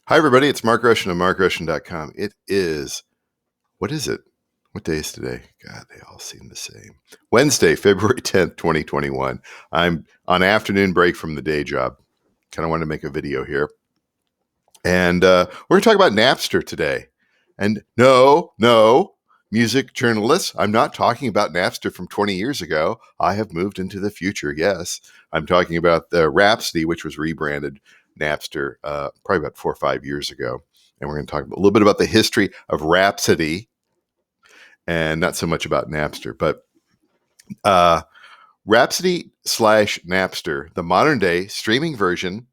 Hi, everybody. It's Mark Russian of markrussian.com. It is, what is it? What day is today? God, they all seem the same. Wednesday, February 10th, 2021. I'm on afternoon break from the day job. Kind of wanted to make a video here. And we're going to talk about Napster today. And no, music journalists, I'm not talking about Napster from 20 years ago. I have moved into the future, yes. I'm talking about the Rhapsody, which was rebranded Napster probably about 4 or 5 years ago. And we're going to talk a little bit about the history of Rhapsody and not so much about Napster. But Rhapsody slash Napster, the modern day streaming version,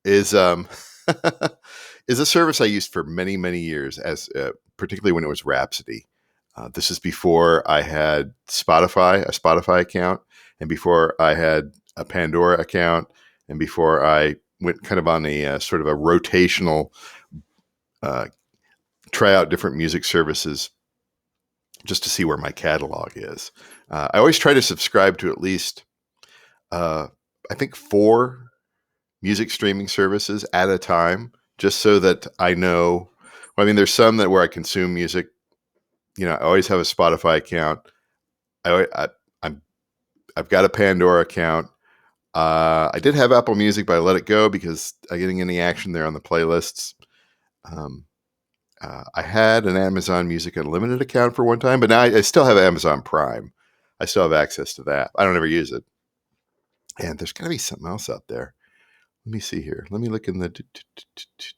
is is a service I used for many, many years, as particularly when it was Rhapsody. This is before I had a Spotify account, and before I had a Pandora account, and before I went kind of on a sort of a rotational try out different music services just to see where my catalog is. I always try to subscribe to at least, I think, 4 music streaming services at a time, just so that I know. Well, I mean, there's some that where I consume music. I always have a Spotify account. I've got a Pandora account. I did have Apple Music, but I let it go because I'm getting any action there on the playlists. I had an Amazon Music Unlimited account for one time, but now I still have Amazon Prime. I still have access to that. I don't ever use it. And there's got to be something else out there. Let me see here. Let me look in the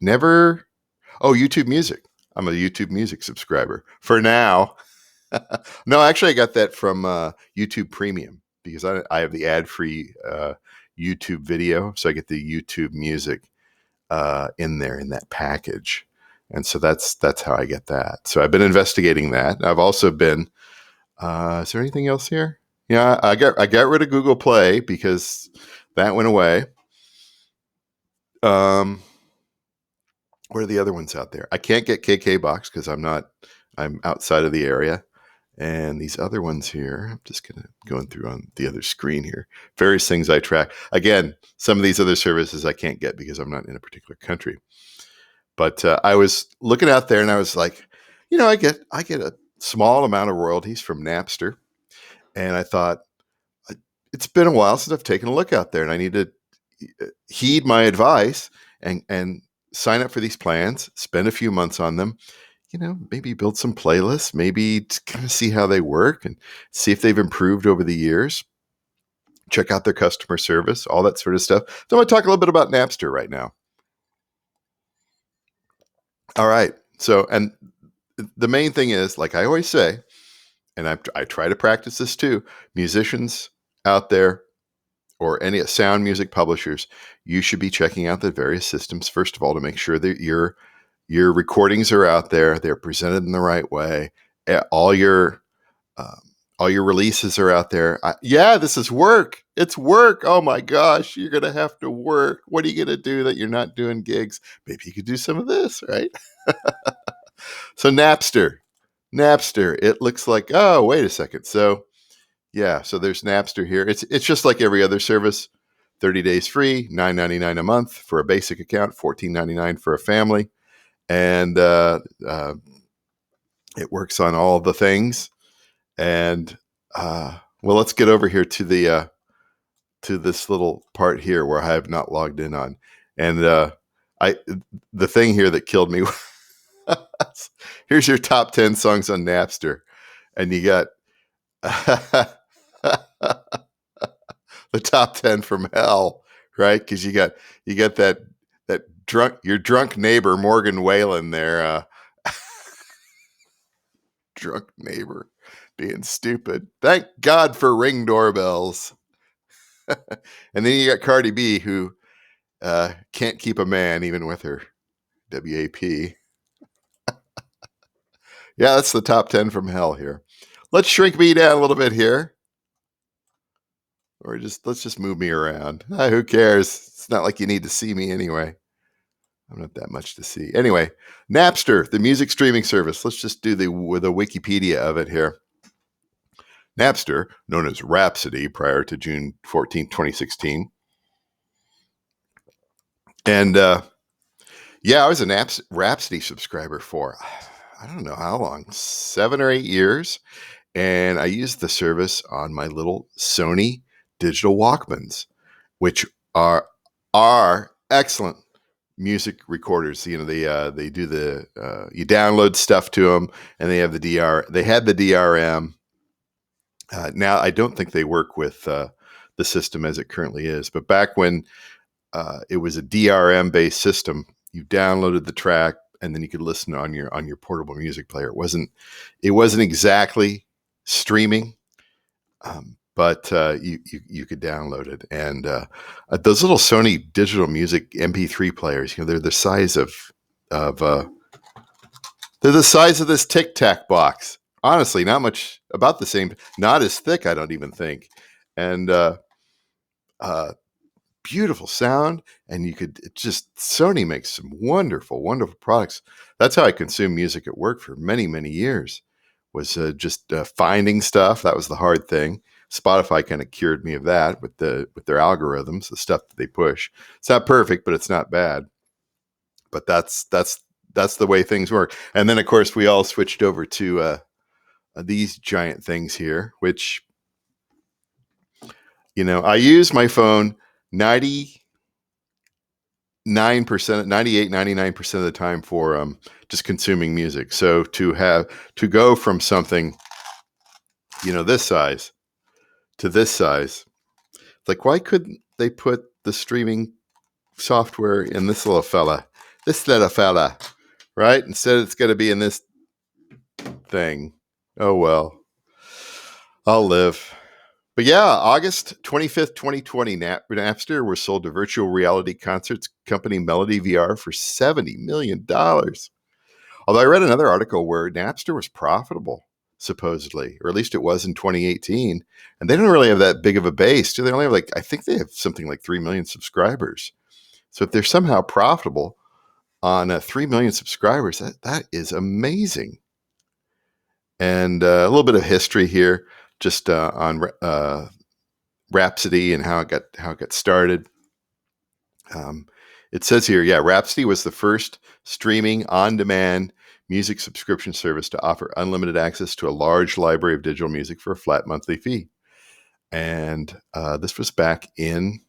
never. Oh, YouTube Music. I'm a YouTube Music subscriber for now. No, actually, I got that from YouTube Premium because I have the ad-free YouTube video, so I get the YouTube Music in there in that package, and so that's how I get that. So I've been investigating that. I've also been. Is there anything else here? Yeah, I got rid of Google Play because that went away. What are the other ones out there? I can't get KKBox because I'm outside of the area. And these other ones here, I'm just going through on the other screen here. Various things I track. Again, some of these other services I can't get because I'm not in a particular country. But I was looking out there and I was like, I get a small amount of royalties from Napster. And I thought, it's been a while since I've taken a look out there and I need to heed my advice and sign up for these plans, spend a few months on them, maybe build some playlists, maybe to kind of see how they work and see if they've improved over the years. Check out their customer service, all that sort of stuff. So I'm going to talk a little bit about Napster right now. All right. So, and the main thing is, like I always say, and I try to practice this too, musicians out there or any sound music publishers, you should be checking out the various systems, first of all, to make sure that your recordings are out there. They're presented in the right way. All your releases are out there. This is work. It's work. Oh my gosh, you're going to have to work. What are you going to do that you're not doing gigs? Maybe you could do some of this, right? So Napster, it looks like, oh, wait a second. So yeah, so there's Napster here. It's just like every other service. 30 days free, $9.99 a month for a basic account, $14.99 for a family. And it works on all the things. And let's get over here to the to this little part here where I have not logged in on. And the thing here that killed me. Here's your top 10 songs on Napster, and you got the top 10 from hell, right? Because you got that your drunk neighbor Morgan Whalen there. Drunk neighbor being stupid. Thank God for Ring doorbells. And then you got Cardi B, who can't keep a man even with her WAP. Yeah, that's the top 10 from hell here. Let's shrink me down a little bit here. Or let's just move me around. Who cares? It's not like you need to see me anyway. I'm not that much to see. Anyway, Napster, the music streaming service. Let's just do the Wikipedia of it here. Napster, known as Rhapsody prior to June 14, 2016. And Yeah, I was a Rhapsody subscriber for, I don't know how long, 7 or 8 years, and I used the service on my little Sony digital Walkmans, which are excellent music recorders. You know, they do you download stuff to them, and they have they had the DRM. Now I don't think they work with the system as it currently is, but back when it was a DRM based system, you downloaded the track and then you could listen on your portable music player. It wasn't exactly streaming, but you could download it. And those little Sony digital music MP3 players, you know, of they're the size of this Tic Tac box. Honestly, not much, about the same, not as thick, I don't even think. And uh, beautiful sound, and Sony makes some wonderful, wonderful products. That's how I consumed music at work for many, many years. Was just finding stuff. That was the hard thing. Spotify kind of cured me of that with their algorithms, the stuff that they push. It's not perfect, but it's not bad. But that's the way things work. And then, of course, we all switched over to these giant things here, which, you know, I use my phone 99%, 98, 99% of the time for just consuming music. So to go from something, you know, this size to this size, like, why couldn't they put the streaming software in this little fella, right? Instead, it's going to be in this thing. Oh, well, I'll live. But yeah, August 25th, 2020, Napster was sold to virtual reality concerts company Melody VR for $70 million. Although I read another article where Napster was profitable, supposedly, or at least it was in 2018. And they don't really have that big of a base. Do they? Only have I think they have something like 3 million subscribers. So if they're somehow profitable on 3 million subscribers, that is amazing. And a little bit of history here, just on Rhapsody and how it got started. It says here, yeah, Rhapsody was the first streaming on-demand music subscription service to offer unlimited access to a large library of digital music for a flat monthly fee. And this was back in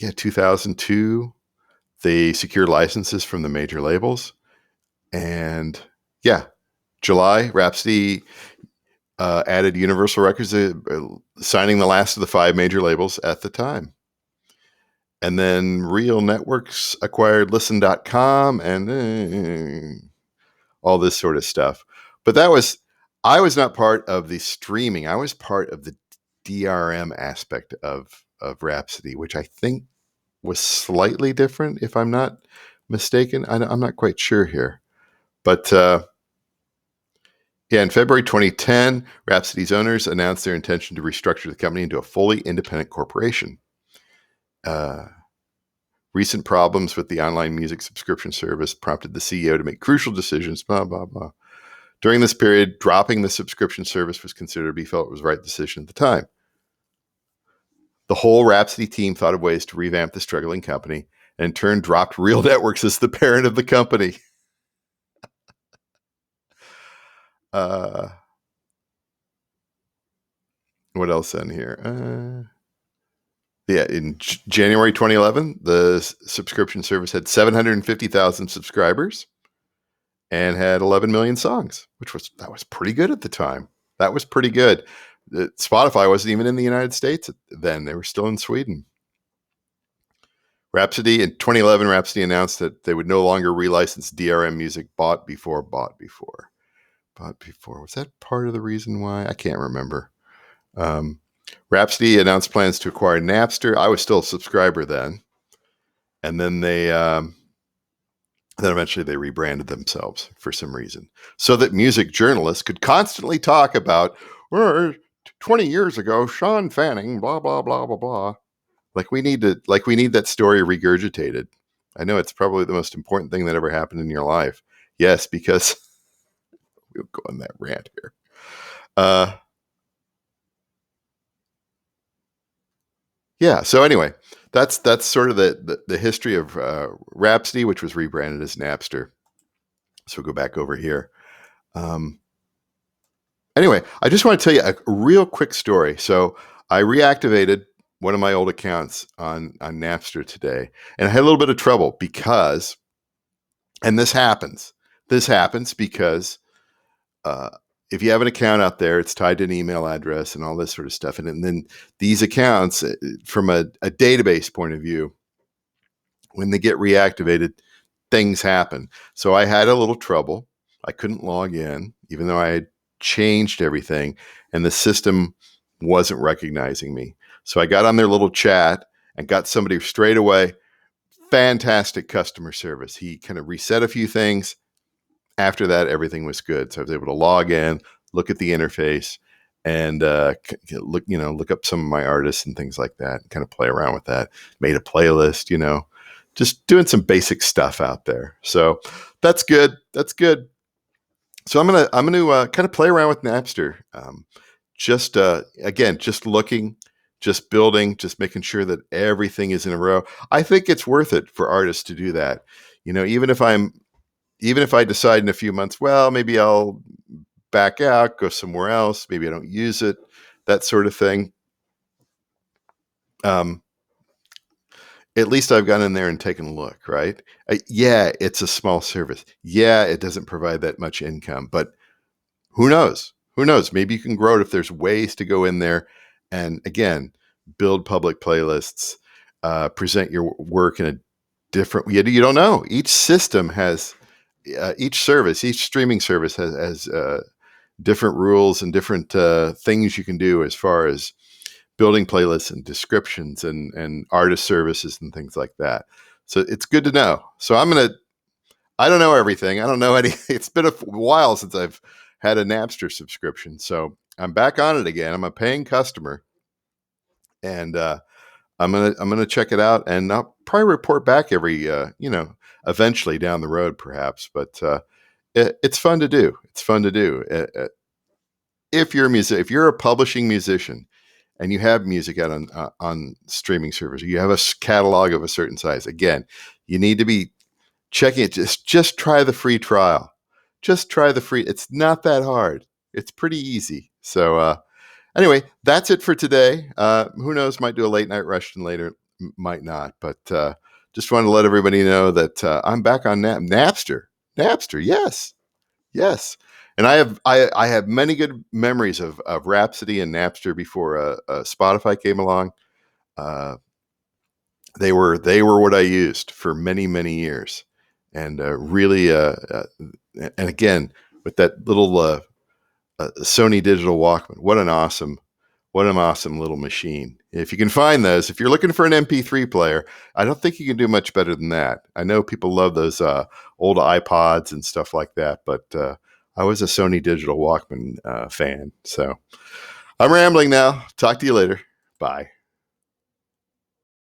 2002. They secured licenses from the major labels. And yeah, July, Rhapsody added Universal Records, signing the last of the 5 major labels at the time. And then Real Networks acquired Listen.com and all this sort of stuff. But I was not part of the streaming. I was part of the DRM aspect of Rhapsody, which I think was slightly different, if I'm not mistaken. I'm not quite sure here. But yeah, in February 2010, Rhapsody's owners announced their intention to restructure the company into a fully independent corporation. Recent problems with the online music subscription service prompted the CEO to make crucial decisions, blah, blah, blah. During this period, dropping the subscription service was considered to be felt was the right decision at the time. The whole Rhapsody team thought of ways to revamp the struggling company and in turn dropped Real Networks as the parent of the company. What else in here? Yeah, in January 2011, the subscription service had 750,000 subscribers and had 11 million songs, that was pretty good at the time. That was pretty good. Spotify wasn't even in the United States then. They were still in Sweden. Rhapsody, in 2011, Rhapsody announced that they would no longer relicense DRM music bought before. Was that part of the reason why? I can't remember. Rhapsody announced plans to acquire Napster. I was still a subscriber then. And then then eventually they rebranded themselves for some reason so that music journalists could constantly talk about, 20 years ago, Sean Fanning, blah, blah, blah, blah, blah. Like we need that story regurgitated. I know it's probably the most important thing that ever happened in your life. Yes, because we'll go on that rant here. Yeah. So anyway, that's sort of the history of Rhapsody, which was rebranded as Napster. So we'll go back over here. Um, anyway, I just want to tell you a real quick story. So I reactivated one of my old accounts on Napster today, and I had a little bit of trouble because, and this happens. This happens because uh, if you have an account out there, it's tied to an email address and all this sort of stuff, and then these accounts, from a database point of view, when they get reactivated, things happen. So I had a little trouble. I couldn't log in, even though I had changed everything, and the system wasn't recognizing me. So I got on their little chat and got somebody straight away. Fantastic customer service. He kind of reset a few things. After that, everything was good. So I was able to log in, look at the interface, and look up some of my artists and things like that, and kind of play around with that. Made a playlist, just doing some basic stuff out there. So that's good. That's good. So I'm gonna kind of play around with Napster. Just again, just looking, just building, just making sure that everything is in a row. I think it's worth it for artists to do that. Even if I decide in a few months, well, maybe I'll back out, go somewhere else. Maybe I don't use it, that sort of thing. Um, at least I've gone in there and taken a look, right? Yeah, it's a small service. Yeah, it doesn't provide that much income, but who knows? Who knows? Maybe you can grow it if there's ways to go in there and, again, build public playlists, present your work in a different. You don't know. Each system has, each service, each streaming service has different rules and different things you can do as far as building playlists and descriptions and artist services and things like that. So it's good to know. So I don't know everything. I don't know any. It's been a while since I've had a Napster subscription, so I'm back on it again. I'm a paying customer, and I'm gonna check it out, and I'll probably report back every eventually down the road, perhaps. But it's fun to do. It's fun to do. If you're a if you're a publishing musician and you have music out on streaming servers, you have a catalog of a certain size. Again, you need to be checking it. Just try the free trial. Just try the free. It's not that hard. It's pretty easy. So anyway, that's it for today. Who knows? Might do a late night Russian later. Might not. But just wanted to let everybody know that I'm back on Napster. Napster, yes, yes. And I have many good memories of Rhapsody and Napster before Spotify came along. Uh, they were what I used for many years, and really and again with that little Sony digital Walkman. What an awesome little machine. If you can find those, if you're looking for an MP3 player, I don't think you can do much better than that. I know people love those old iPods and stuff like that, but I was a Sony digital Walkman fan. So I'm rambling now. Talk to you later. Bye.